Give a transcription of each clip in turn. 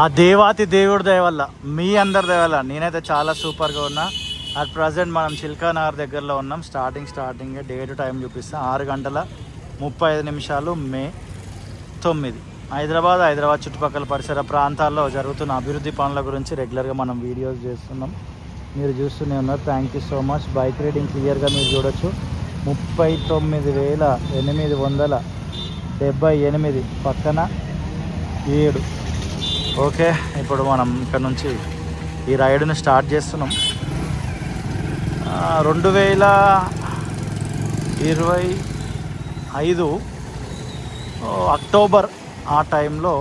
ఆ దేవాతి దేవుడి దయ వల్ల, మీ అందరి దయ వల్ల నేనైతే చాలా సూపర్గా ఉన్నా. అట్ ప్రజెంట్ మనం చిల్కానగర్ దగ్గరలో ఉన్నాం. స్టార్టింగ్ డేట్ టైం చూపిస్తాం 6:35 మే 9. హైదరాబాద్ చుట్టుపక్కల పరిసర ప్రాంతాల్లో జరుగుతున్న అభివృద్ధి పనుల గురించి రెగ్యులర్గా మనం వీడియోస్ చేస్తున్నాం. మీరు చూస్తూనే ఉన్నారు. Thank you so much. Bike riding క్లియర్గా మీరు చూడొచ్చు. 39,878 పక్కన 7. ఓకే, ఇప్పుడు మనం ఇక్కడ నుంచి ఈ రైడ్ని స్టార్ట్ చేస్తున్నాం. 2025 అక్టోబర్ ఆ టైంలో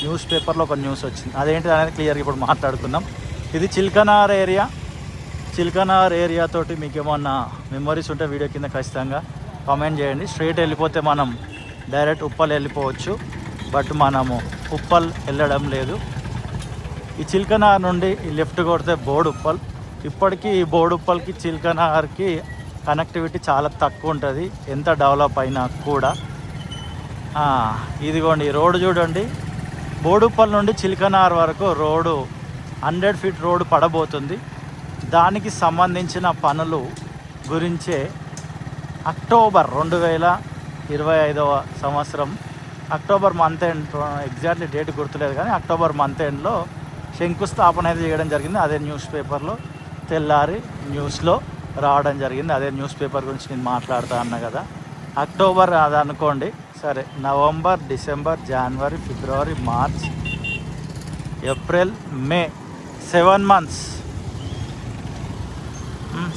న్యూస్ పేపర్లో ఒక న్యూస్ వచ్చింది. అదేంటి అనేది క్లియర్గా ఇప్పుడు మాట్లాడుకుందాం. ఇది చిల్కనార్ ఏరియా తోటి మీకు ఏమన్నా మెమరీస్ ఉంటే వీడియో కింద ఖచ్చితంగా కామెంట్ చేయండి. స్ట్రైట్ వెళ్ళిపోతే మనం డైరెక్ట్ ఉప్పల్ వెళ్ళిపోవచ్చు. బట్ మనము ఉప్పల్ వెళ్ళడం లేదు. ఈ చిల్కనార్ నుండి ఈ లెఫ్ట్ కొడితే బోడుప్పల్. ఇప్పటికీ ఈ బోడుప్పల్కి చిల్కనార్కి కనెక్టివిటీ చాలా తక్కువ ఉంటుంది, ఎంత డెవలప్ అయినా కూడా. ఇదిగోండి ఈ రోడ్డు చూడండి. బోడుప్పల్ నుండి చిల్కనార్ వరకు రోడ్డు 100 ఫీట్ రోడ్డు పడబోతుంది. దానికి సంబంధించిన పనులు గురించే October 2025 October month end, exactly date గుర్తులేదు కానీ అక్టోబర్ మంత్ ఎండ్లో శంకుస్థాపన అయితే చేయడం జరిగింది. అదే న్యూస్ పేపర్లో తెల్లారి న్యూస్లో రావడం జరిగింది. అదే న్యూస్ పేపర్ గురించి నేను మాట్లాడుతా అన్నా కదా. అక్టోబర్ అది అనుకోండి. సరే, నవంబర్, డిసెంబర్, జనవరి, ఫిబ్రవరి, మార్చ్, ఏప్రిల్, మే 7 months,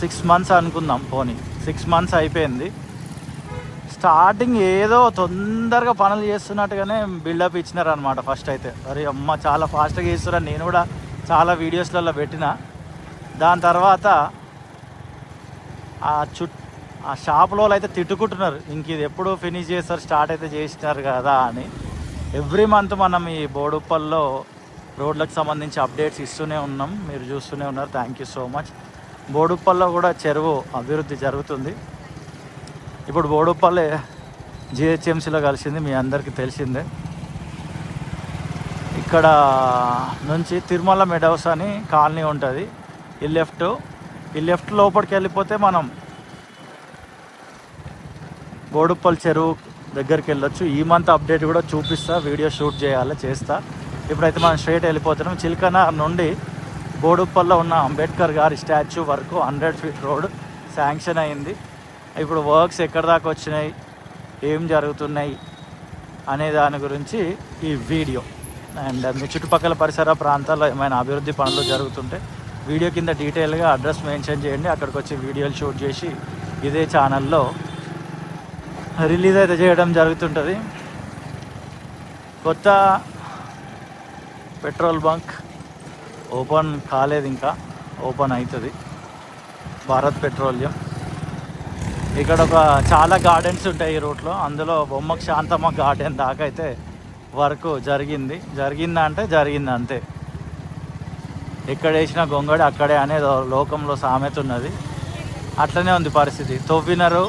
6 months అనుకుందాం. పోనీ 6 months అయిపోయింది. స్టార్టింగ్ ఏదో తొందరగా పనులు చేస్తున్నట్టుగానే బిల్డప్ ఇచ్చినారనమాట. ఫస్ట్ అయితే మరి అమ్మ చాలా ఫాస్ట్గా చేస్తున్నారని నేను కూడా చాలా వీడియోస్లలో పెట్టిన. దాని తర్వాత ఆ షాప్లో అయితే తిట్టుకుంటున్నారు, ఇంక ఇది ఎప్పుడు ఫినిష్ చేస్తారు, స్టార్ట్ అయితే చేసినారు కదా అని. ఎవ్రీ మంత్ మనం ఈ బోడుప్పల్లో రోడ్లకు సంబంధించి అప్డేట్స్ ఇస్తూనే ఉన్నాం, మీరు చూస్తూనే ఉన్నారు. Thank you so much. బోడుప్పల్లో కూడా చెరువు అభివృద్ధి జరుగుతుంది. ఇప్పుడు బోడుప్పల్లే జిహెచ్ఎంసీలో కలిసింది, మీ అందరికీ తెలిసిందే. ఇక్కడ నుంచి తిరుమల మెడౌస్ అని కాలనీ ఉంటుంది. ఈ లెఫ్ట్ లోపలికి వెళ్ళిపోతే మనం బోడుప్పల్ చెరువు దగ్గరికి వెళ్ళొచ్చు. ఈ మంత్ అప్డేట్ కూడా చూపిస్తా, వీడియో షూట్ చేస్తా. ఇప్పుడైతే మనం స్ట్రైట్ వెళ్ళిపోతున్నాం. చిల్కనార్ నుండి బోడుప్పల్లో ఉన్న అంబేద్కర్ గారి స్టాచ్యూ వరకు 100 ఫీట్ రోడ్ శాంక్షన్ అయింది. ఇప్పుడు వర్క్స్ ఎక్కడి దాకా వచ్చినాయి, ఏం జరుగుతున్నాయి అనే దాని గురించి ఈ వీడియో. అండ్ మీ చుట్టుపక్కల పరిసర ప్రాంతాల్లో ఏమైనా అభివృద్ధి పనులు జరుగుతుంటే వీడియో కింద డీటెయిల్గా అడ్రస్ మెన్షన్ చేయండి. అక్కడికి వచ్చి వీడియోలు షూట్ చేసి ఇదే ఛానల్లో రిలీజ్ అయితే చేయడం జరుగుతుంటుంది. కొత్త పెట్రోల్ బంక్ ఓపెన్ కాలేదు, ఇంకా ఓపెన్ అవుతుంది. భారత్ పెట్రోలియం. ఇక్కడ చాలా గార్డెన్స్ ఉంటాయి ఈ రూట్లో. అందులో బొమ్మకు శాంతమ్మ గార్డెన్ దాకా అయితే వర్క్ జరిగిందా అంటే జరిగింది అంతే. ఎక్కడ వేసిన గొంగడి అక్కడే అనేది లోకంలో సామెత ఉన్నది. అట్లనే ఉంది పరిస్థితి. తవ్వినారు,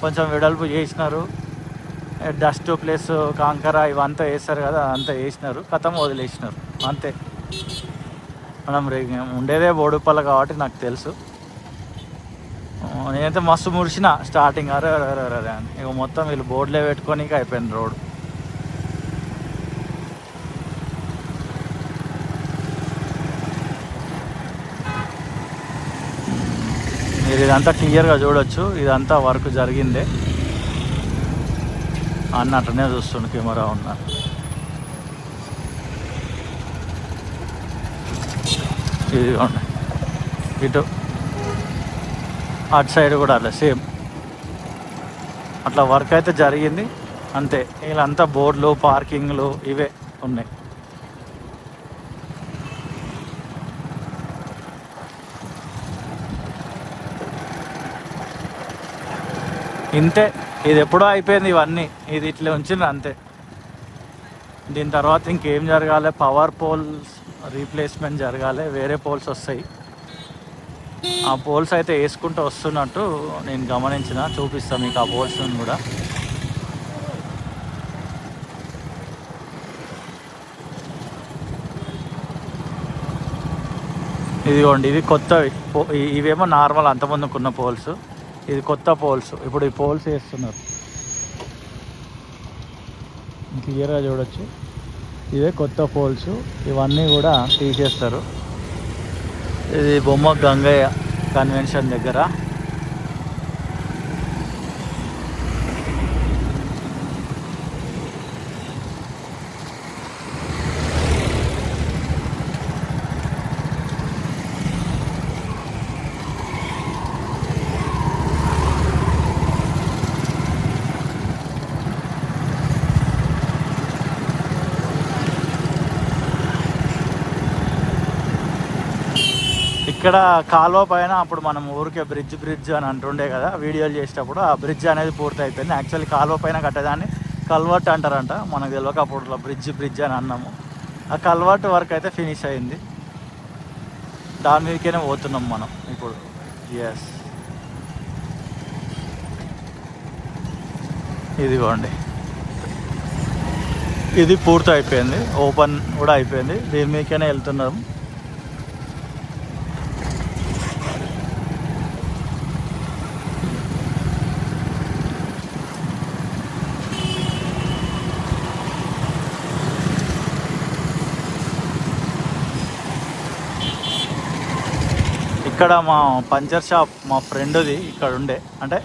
కొంచెం వెడల్పు చేసినారు, డస్ట్ ప్లస్ కాంకర ఇవంతా వేస్తారు కదా, అంతా వేసినారు, కథం వదిలేసినారు అంతే. మనం ఉండేదే బోడుప్పల కాబట్టి నాకు తెలుసు. నేనైతే మస్తు మురిసిన స్టార్టింగ్, అరే అని. ఇక మొత్తం వీళ్ళు బోర్డులే పెట్టుకొని అయిపోయింది రోడ్. మీరు ఇదంతా క్లియర్గా చూడొచ్చు. ఇదంతా వర్క్ జరిగిందే అన్నట్టునే చూస్తుండే కెమెరా ఉన్నా. ఇదిగోండి ఇటు అటు సైడ్ కూడా అట్లా సేమ్ అట్లా వర్క్ అయితే జరిగింది అంతే. వీళ్ళంతా బోర్డులు, పార్కింగ్లు ఇవే ఉన్నాయి. ఇంతే, ఇది ఎప్పుడో అయిపోయింది ఇవన్నీ. ఇది ఇట్లా ఉంచింది అంతే. దీని తర్వాత ఇంకేం జరగాలి, పవర్ పోల్స్ రీప్లేస్మెంట్ జరగాలి, వేరే పోల్స్ వస్తాయి. ఆ పోల్స్ అయితే వేసుకుంటూ వస్తున్నట్టు నేను గమనించిన, చూపిస్తాను మీకు ఆ పోల్స్ని కూడా. ఇదిగోండి, ఇవి కొత్తవి. ఇవేమో నార్మల్ అంతమందికున్న పోల్స్, ఇది కొత్త పోల్స్. ఇప్పుడు ఈ పోల్స్ వేస్తున్నారు, క్లియర్గా చూడొచ్చు. ఇవే కొత్త పోల్స్, ఇవన్నీ కూడా తీసేస్తారు. ఇది బొమ్మ గంగయ్య కన్వెన్షన్ దగ్గర. ఇక్కడ కాలువ పైన అప్పుడు మనం ఊరికే బ్రిడ్జ్ అని అంటుండే కదా వీడియోలు చేసేటప్పుడు, ఆ బ్రిడ్జ్ అనేది పూర్తి అయిపోయింది. యాక్చువల్లీ కాలువ పైన కట్టేదాన్ని కల్వర్ట్ అంటారంట, మనకు తెలియక అప్పుడు బ్రిడ్జ్ అని అన్నాము. ఆ కల్వర్ట్ వర్క్ అయితే ఫినిష్ అయింది, దాని మీదకైనా పోతున్నాం మనం ఇప్పుడు. ఎస్, ఇదిగోండి, ఇది పూర్తి అయిపోయింది, ఓపెన్ కూడా అయిపోయింది, దీని మీదకైనా వెళ్తున్నాం. ఇక్కడ మా పంచర్ షాప్ మా ఫ్రెండ్ది ఇక్కడ ఉండే, అంటే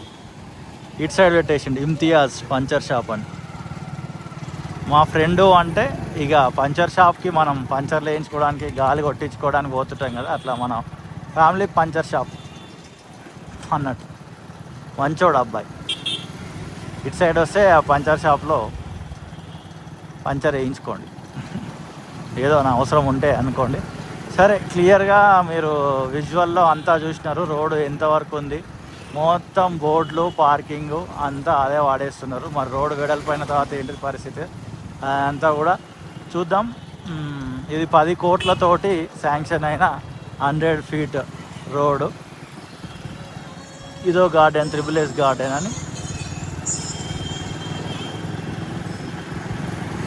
ఇటు సైడ్ పెట్టేసిండు ఇమ్తియాజ్ పంచర్ షాప్ అని. మా ఫ్రెండు అంటే ఇక పంచర్ షాప్కి మనం పంచర్లు వేయించుకోవడానికి గాలి కొట్టించుకోవడానికి పోతుంటాం కదా, అట్లా మన ఫ్యామిలీ పంచర్ షాప్ అన్నట్టు. మంచోడు అబ్బాయి. ఇటు సైడ్ వస్తే ఆ పంచర్ షాప్లో పంచర్ వేయించుకోండి, ఏదో నా అవసరం ఉంటే అనుకోండి. సరే, క్లియర్గా మీరు విజువల్లో అంతా చూసినారు. రోడ్డు ఎంతవరకు ఉంది, మొత్తం బోర్డులు పార్కింగు అంతా అదే వాడేస్తున్నారు. మరి రోడ్డు వెడల్పోయిన తర్వాత ఏంటి పరిస్థితి అంతా కూడా చూద్దాం. ఇది 10 కోట్లతోటి శాంక్షన్ అయిన 100 ఫీట్ రోడ్డు. ఇదో గార్డెన్, త్రిబుల్ ఎస్ గార్డెన్ అని.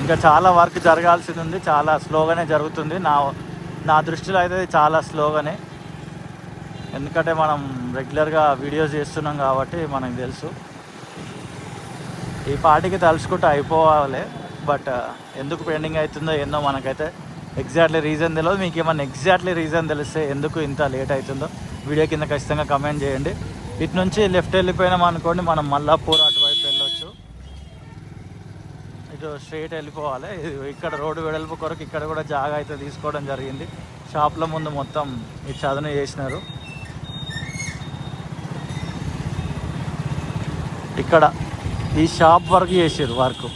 ఇంకా చాలా వర్క్ జరగాల్సింది ఉంది, చాలా స్లోగానే జరుగుతుంది. నా దృష్టిలో అయితే చాలా స్లోగానే, ఎందుకంటే మనం రెగ్యులర్గా వీడియోస్ చేస్తున్నాం కాబట్టి మనకు తెలుసు. ఈ పార్టీకి తలుచుకుంటే అయిపోవాలి, బట్ ఎందుకు పెండింగ్ అవుతుందో ఏందో మనకైతే ఎగ్జాక్ట్లీ రీజన్ తెలియదు. మీకు ఏమన్నా ఎగ్జాక్ట్లీ రీజన్ తెలిస్తే ఎందుకు ఇంత లేట్ అవుతుందో వీడియో కింద ఖచ్చితంగా కమెంట్ చేయండి. ఇటు నుంచి లెఫ్ట్ వెళ్ళిపోయినాం అనుకోండి, మనం మల్లాపూర్ అటువైపు వెళ్ళొచ్చు. ఇటు స్ట్రైట్ వెళ్ళిపోవాలి. ఇక్కడ రోడ్డు వెడల్పు కొరకు ఇక్కడ కూడా జాగా అయితే తీసుకోవడం జరిగింది. షాప్ల ముందు మొత్తం ఈ చదును చేసినారు. ఇక్కడ ఈ షాప్ వరకు చేసారు వర్క్,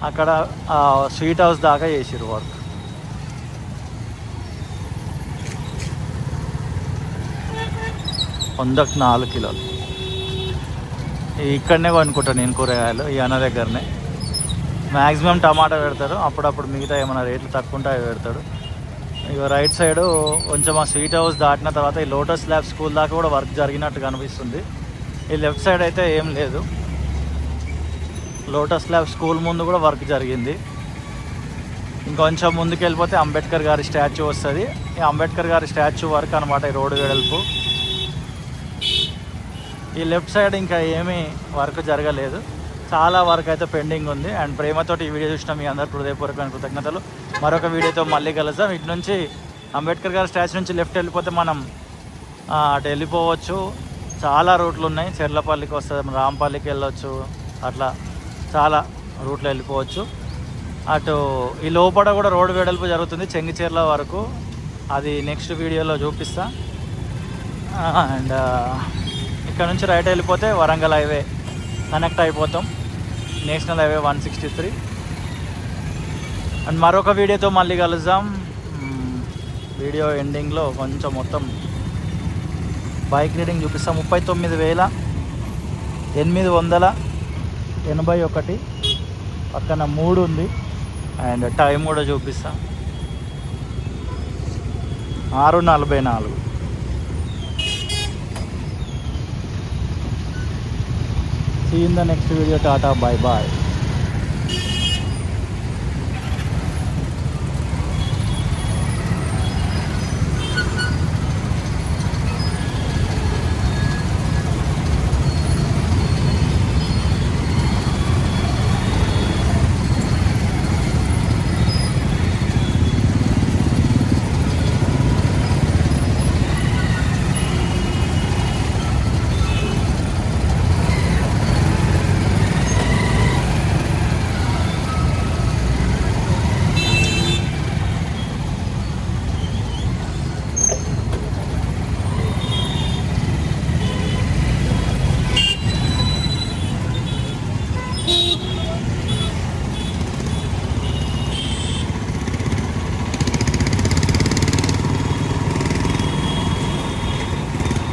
అక్కడ స్వీట్ హౌస్ దాకా చేసారు వర్క్. వందకు 4 కిలోలు. ఇక్కడనే కొనుక్కుంటాను నేను కూరగాయలు, ఈ అన్న దగ్గరనే. మ్యాక్సిమం టమాటా పెడతారు, అప్పుడప్పుడు మిగతా ఏమైనా రేట్లు తక్కువ ఉంటే అవి పెడతాడు. ఇక రైట్ సైడు కొంచెం ఆ స్వీట్ హౌస్ దాటిన తర్వాత ఈ లోటస్ ల్యాబ్ స్కూల్ దాకా కూడా వర్క్ జరిగినట్టు కనిపిస్తుంది. ఈ లెఫ్ట్ సైడ్ అయితే ఏం లేదు, లోటస్ ల్యాబ్ స్కూల్ ముందు కూడా వర్క్ జరిగింది. ఇంకొంచెం ముందుకు వెళ్ళిపోతే అంబేద్కర్ గారి స్టాచ్యూ వస్తుంది. ఈ అంబేద్కర్ గారి స్టాచ్యూ వర్క్ అనమాట ఈ రోడ్డు వెడల్పు. ఈ లెఫ్ట్ సైడ్ ఇంకా ఏమీ వర్క్ జరగలేదు, చాలా వర్క్ అయితే పెండింగ్ ఉంది. అండ్ ప్రేమతోటి ఈ వీడియో చూసిన మీ అందరికీ హృదయపూర్వకమైన కృతజ్ఞతలు. మరొక వీడియోతో మళ్ళీ కలుద్దాం. ఇటు నుంచి అంబేద్కర్ గారి స్టాచ్యూ నుంచి లెఫ్ట్ వెళ్ళిపోతే మనం అటు వెళ్ళిపోవచ్చు. చాలా రూట్లు ఉన్నాయి, చెర్లపల్లికి వస్తుంది, రాంపల్లికి వెళ్ళొచ్చు, అట్లా చాలా రూట్లో వెళ్ళిపోవచ్చు. అటు ఈ లోపల కూడా రోడ్డు వెడల్పు జరుగుతుంది చెంగిచెర్ల వరకు, అది నెక్స్ట్ వీడియోలో చూపిస్తా. అండ్ ఇక్కడ నుంచి రైట్ వెళ్ళిపోతే వరంగల్ హైవే కనెక్ట్ అయిపోతాం, నేషనల్ హైవే 163. అండ్ మరొక వీడియోతో మళ్ళీ కలుద్దాం. వీడియో ఎండింగ్లో కొంచెం మొత్తం బైక్ రీడింగ్ చూపిస్తాం. 39,881 పక్కన 3 ఉంది. అండ్ టైం కూడా చూపిస్తాం 6:44. See you in the next video. Tata, bye bye.